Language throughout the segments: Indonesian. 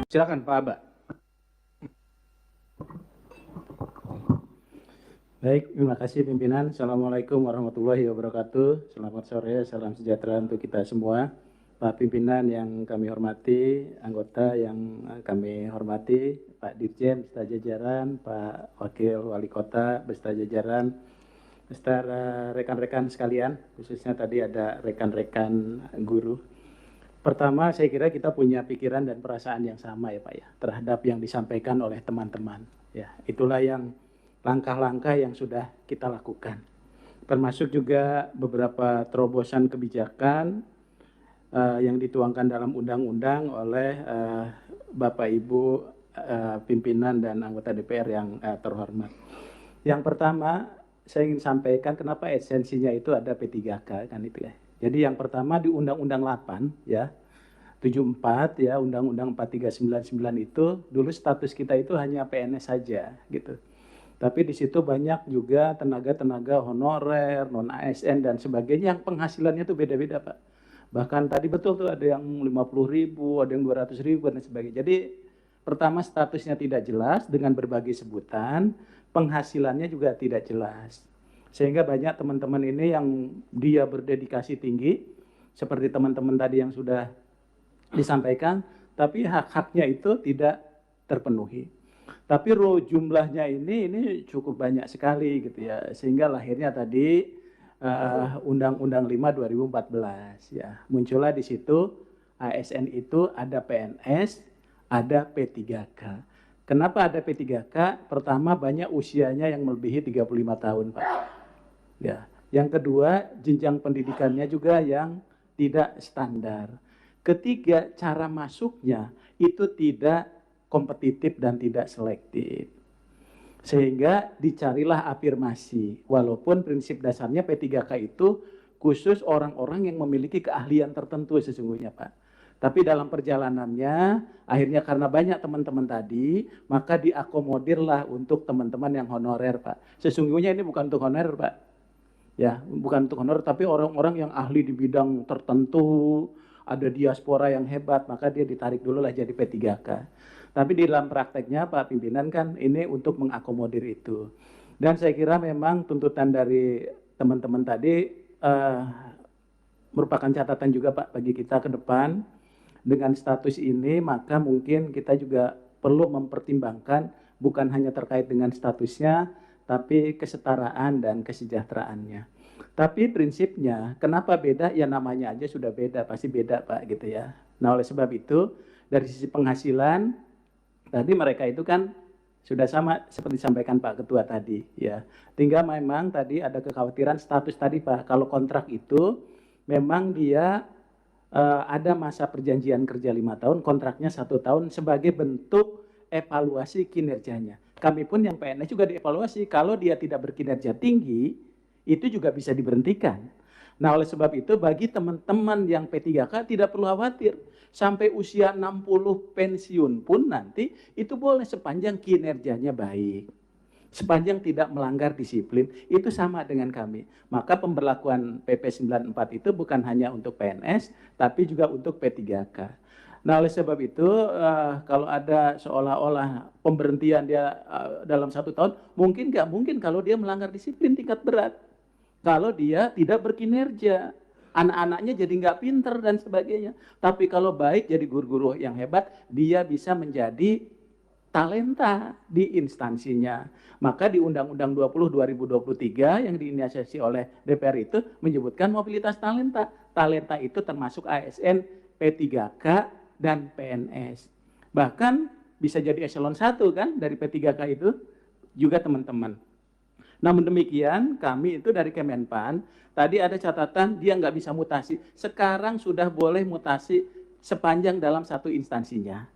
Silakan Pak Aba. Baik, terima kasih pimpinan. Assalamualaikum warahmatullahi wabarakatuh. Selamat sore, salam sejahtera untuk kita semua. Pak pimpinan yang kami hormati, anggota yang kami hormati, Pak Dirjen beserta jajaran, Pak Wakil Wali Kota beserta jajaran, beserta rekan-rekan sekalian, khususnya tadi ada rekan-rekan guru. Pertama, saya kira kita punya pikiran dan perasaan yang sama ya Pak ya, terhadap yang disampaikan oleh teman-teman. Ya, itulah yang langkah-langkah yang sudah kita lakukan. Termasuk juga beberapa terobosan kebijakan yang dituangkan dalam undang-undang oleh Bapak Ibu pimpinan dan anggota DPR yang terhormat. Yang pertama, saya ingin sampaikan kenapa esensinya itu ada P3K kan itu ya. Jadi yang pertama di Undang-Undang 8 ya, 74 ya, Undang-Undang 4399 itu dulu status kita itu hanya PNS saja gitu. Tapi di situ banyak juga tenaga-tenaga honorer, non ASN dan sebagainya yang penghasilannya itu beda-beda Pak. Bahkan tadi betul tuh ada yang 50.000, ada yang 200.000 dan sebagainya. Jadi pertama statusnya tidak jelas dengan berbagai sebutan, penghasilannya juga tidak jelas. Sehingga banyak teman-teman ini yang dia berdedikasi tinggi, seperti teman-teman tadi yang sudah disampaikan, tapi hak-haknya itu tidak terpenuhi. Tapi jumlahnya ini cukup banyak sekali gitu ya, sehingga lahirnya tadi Undang-Undang 5 2014 ya. Muncullah di situ ASN itu ada PNS, ada P3K. Kenapa ada P3K? Pertama banyak usianya yang melebihi 35 tahun, Pak. Ya. Yang kedua, jenjang pendidikannya juga yang tidak standar. Ketiga, cara masuknya itu tidak kompetitif dan tidak selektif. Sehingga dicarilah afirmasi. Walaupun prinsip dasarnya P3K itu khusus orang-orang yang memiliki keahlian tertentu sesungguhnya Pak. Tapi dalam perjalanannya, akhirnya karena banyak teman-teman tadi, maka diakomodirlah untuk teman-teman yang honorer Pak. Sesungguhnya ini bukan untuk honorer Pak. Ya, bukan untuk honorer, tapi orang-orang yang ahli di bidang tertentu, ada diaspora yang hebat, maka dia ditarik dulu lah jadi P3K. Tapi di dalam prakteknya Pak Pimpinan kan ini untuk mengakomodir itu. Dan saya kira memang tuntutan dari teman-teman tadi merupakan catatan juga Pak bagi kita ke depan. Dengan status ini maka mungkin kita juga perlu mempertimbangkan bukan hanya terkait dengan statusnya, tapi kesetaraan dan kesejahteraannya. Tapi prinsipnya kenapa beda? Ya namanya aja sudah beda, pasti beda Pak gitu ya. Nah oleh sebab itu dari sisi penghasilan tadi mereka itu kan sudah sama seperti disampaikan Pak Ketua tadi ya. Tinggal memang tadi ada kekhawatiran status tadi Pak. Kalau kontrak itu memang dia ada masa perjanjian kerja 5 tahun, kontraknya 1 tahun sebagai bentuk evaluasi kinerjanya. Kami pun yang PNS juga dievaluasi. Kalau dia tidak berkinerja tinggi, itu juga bisa diberhentikan. Nah oleh sebab itu bagi teman-teman yang P3K tidak perlu khawatir. Sampai usia 60 pensiun pun nanti itu boleh sepanjang kinerjanya baik. Sepanjang tidak melanggar disiplin, itu sama dengan kami. Maka pemberlakuan PP 94 itu bukan hanya untuk PNS, tapi juga untuk P3K. Nah oleh sebab itu kalau ada seolah-olah pemberhentian dia dalam 1 tahun, mungkin nggak mungkin kalau dia melanggar disiplin tingkat berat. Kalau dia tidak berkinerja, anak-anaknya jadi nggak pinter dan sebagainya. Tapi kalau baik jadi guru-guru yang hebat, dia bisa menjadi talenta di instansinya. Maka di Undang-Undang 20 2023 yang diinisiasi oleh DPR itu menyebutkan mobilitas talenta. Talenta itu termasuk ASN, P3K, dan PNS. Bahkan bisa jadi eselon 1 kan dari P3K itu juga teman-teman. Namun demikian kami itu dari Kemenpan tadi ada catatan dia nggak bisa mutasi. Sekarang sudah boleh mutasi sepanjang dalam satu instansinya.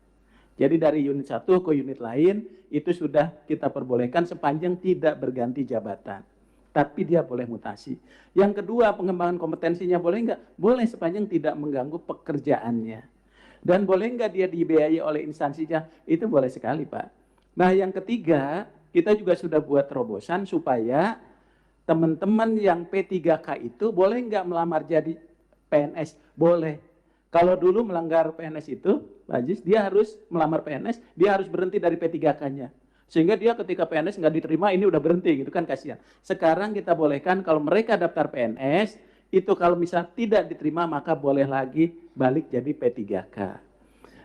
Jadi dari unit 1 ke unit lain itu sudah kita perbolehkan sepanjang tidak berganti jabatan. Tapi dia boleh mutasi. Yang kedua pengembangan kompetensinya boleh nggak? Boleh sepanjang tidak mengganggu pekerjaannya. Dan boleh nggak dia dibiayai oleh instansinya? Itu boleh sekali Pak. Nah yang ketiga kita juga sudah buat terobosan supaya teman-teman yang P3K itu boleh nggak melamar jadi PNS? Boleh. Kalau dulu melanggar PNS itu, Pak Ajis, dia harus melamar PNS, dia harus berhenti dari P3K-nya. Sehingga dia ketika PNS nggak diterima, ini udah berhenti gitu kan, kasihan. Sekarang kita bolehkan kalau mereka daftar PNS, itu kalau misal tidak diterima maka boleh lagi balik jadi P3K.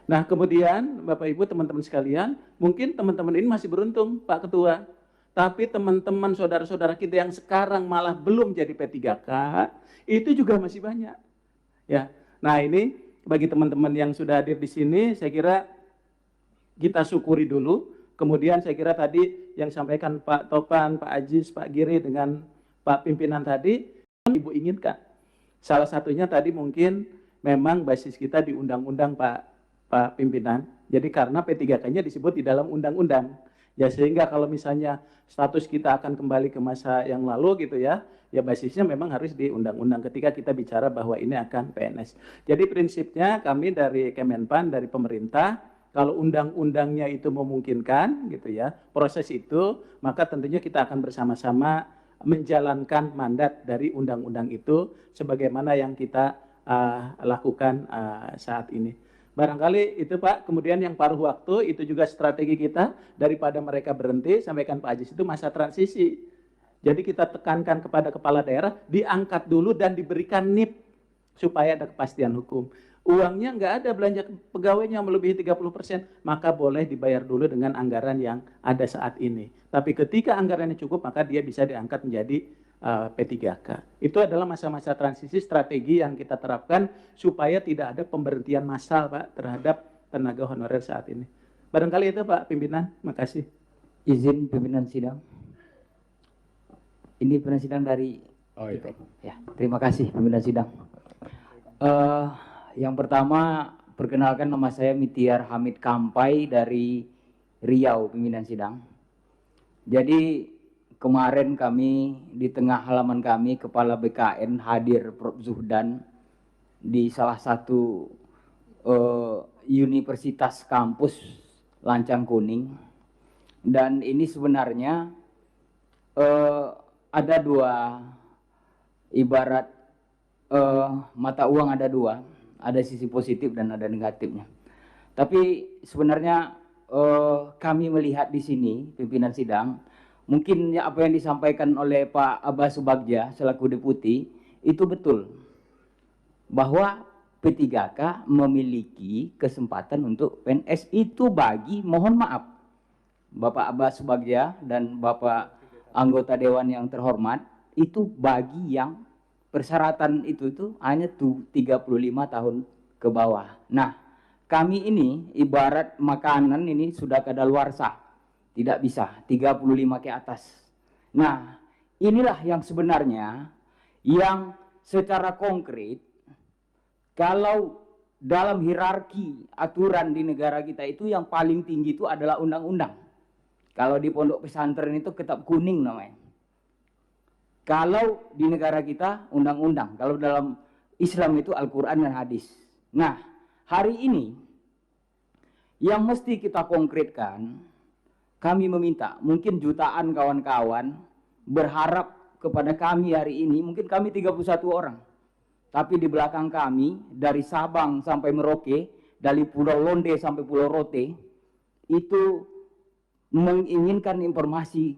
Nah kemudian Bapak Ibu teman-teman sekalian, mungkin teman-teman ini masih beruntung Pak Ketua. Tapi teman-teman saudara-saudara kita yang sekarang malah belum jadi P3K, itu juga masih banyak. Ya, nah ini bagi teman-teman yang sudah hadir di sini, saya kira kita syukuri dulu. Kemudian saya kira tadi yang sampaikan Pak Topan, Pak Ajis, Pak Giri dengan Pak pimpinan tadi, Ibu inginkan. Salah satunya tadi mungkin memang basis kita di undang-undang Pak pimpinan. Jadi karena P3K-nya disebut di dalam undang-undang. Ya sehingga kalau misalnya status kita akan kembali ke masa yang lalu gitu ya, ya basisnya memang harus di undang-undang ketika kita bicara bahwa ini akan PNS. Jadi prinsipnya kami dari Kemenpan, dari pemerintah, kalau undang-undangnya itu memungkinkan gitu ya, proses itu, maka tentunya kita akan bersama-sama menjalankan mandat dari undang-undang itu sebagaimana yang kita lakukan saat ini. Barangkali itu Pak, kemudian yang paruh waktu itu juga strategi kita daripada mereka berhenti, sampaikan Pak Ajis itu masa transisi. Jadi kita tekankan kepada kepala daerah, diangkat dulu dan diberikan NIP supaya ada kepastian hukum. Uangnya nggak ada, belanja pegawainya melebihi 30%, maka boleh dibayar dulu dengan anggaran yang ada saat ini. Tapi ketika anggarannya cukup, maka dia bisa diangkat menjadi P3K. Itu adalah masa-masa transisi strategi yang kita terapkan supaya tidak ada pemberhentian massal Pak terhadap tenaga honorer saat ini. Barangkali itu Pak Pimpinan, makasih. Izin pimpinan sidang. Ini pimpinan sidang dari ya, terima kasih pimpinan sidang. Yang pertama, perkenalkan nama saya Mitiar Hamid Kampai dari Riau, pimpinan sidang. Jadi kemarin kami di tengah halaman kami, Kepala BKN hadir Prof. Zuhdan di salah satu universitas kampus Lancang Kuning. Dan ini sebenarnya ada dua, ibarat mata uang ada dua, ada sisi positif dan ada negatifnya. Tapi sebenarnya kami melihat di sini, pimpinan sidang, mungkin apa yang disampaikan oleh Pak Abbas Subagja selaku deputi itu betul, bahwa P3K memiliki kesempatan untuk PNS itu bagi, mohon maaf, Bapak Abbas Subagja dan Bapak anggota Dewan yang terhormat, itu bagi yang persyaratan itu hanya 35 tahun ke bawah. Nah, kami ini ibarat makanan ini sudah kadaluarsa, tidak bisa 35 ke atas. Nah, inilah yang sebenarnya yang secara konkret, kalau dalam hierarki aturan di negara kita itu yang paling tinggi itu adalah undang-undang. Kalau di pondok pesantren itu kitab kuning namanya. Kalau di negara kita undang-undang, kalau dalam Islam itu Al-Quran dan hadis. Nah, hari ini yang mesti kita konkretkan, kami meminta, mungkin jutaan kawan-kawan berharap kepada kami hari ini, mungkin kami 31 orang. Tapi di belakang kami, dari Sabang sampai Merauke, dari Pulau Londe sampai Pulau Rote, itu menginginkan informasi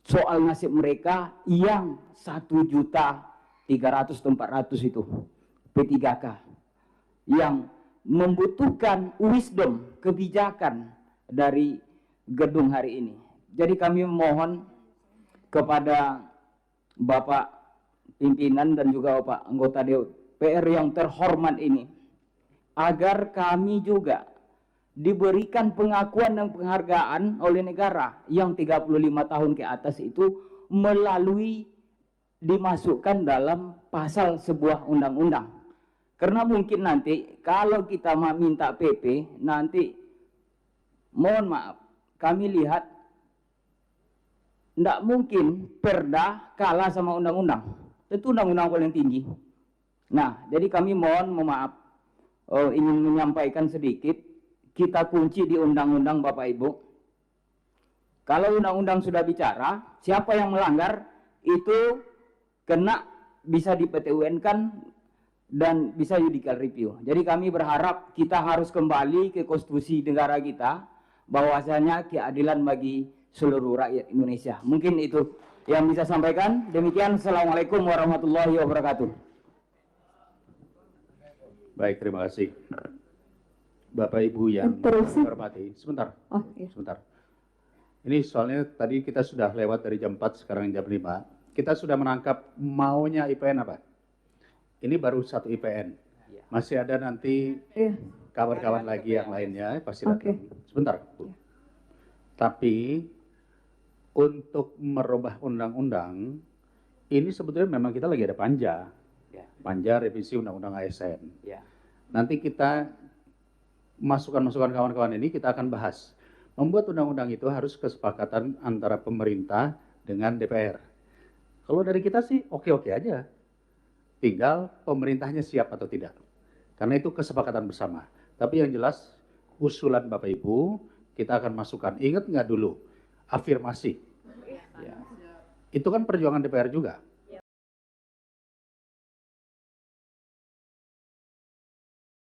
soal nasib mereka yang 1.300.400 itu P3K yang membutuhkan wisdom, kebijakan dari gedung hari ini. Jadi kami mohon kepada Bapak pimpinan dan juga Bapak anggota DPR yang terhormat ini, agar kami juga diberikan pengakuan dan penghargaan oleh negara yang 35 tahun ke atas itu melalui dimasukkan dalam pasal sebuah undang-undang. Karena mungkin nanti kalau kita minta PP, nanti mohon maaf, kami lihat tidak mungkin perda kalah sama undang-undang. Tentu undang-undang paling tinggi. Nah, jadi kami mohon maaf, ingin menyampaikan sedikit, kita kunci di undang-undang Bapak Ibu. Kalau undang-undang sudah bicara, siapa yang melanggar itu kena bisa di PT UN kan dan bisa judicial review. Jadi kami berharap kita harus kembali ke konstitusi negara kita, bahwasanya keadilan bagi seluruh rakyat Indonesia. Mungkin itu yang bisa sampaikan. Demikian, Assalamualaikum warahmatullahi wabarakatuh. Baik, terima kasih. Bapak Ibu yang Terusin. hormati, sebentar, Oh, iya. sebentar. Ini soalnya tadi kita sudah lewat dari jam 4, sekarang jam 5. Kita sudah menangkap maunya IPN apa? Ini baru satu IPN. Masih ada nanti Iya. kawan-kawan lagi yang lainnya, pasti Oke. datang. Sebentar, Bu. Tapi untuk merubah undang-undang, ini sebetulnya memang kita lagi ada panja. Ya, Panja revisi undang-undang ASN. ya. Nanti kita masukan-masukan kawan-kawan ini kita akan bahas. Membuat undang-undang itu harus kesepakatan antara pemerintah dengan DPR. Kalau dari kita sih oke-oke aja. Tinggal pemerintahnya siap atau tidak. Karena itu kesepakatan bersama. Tapi yang jelas usulan Bapak Ibu kita akan masukkan. Ingat nggak dulu afirmasi? Ya. Itu kan perjuangan DPR juga.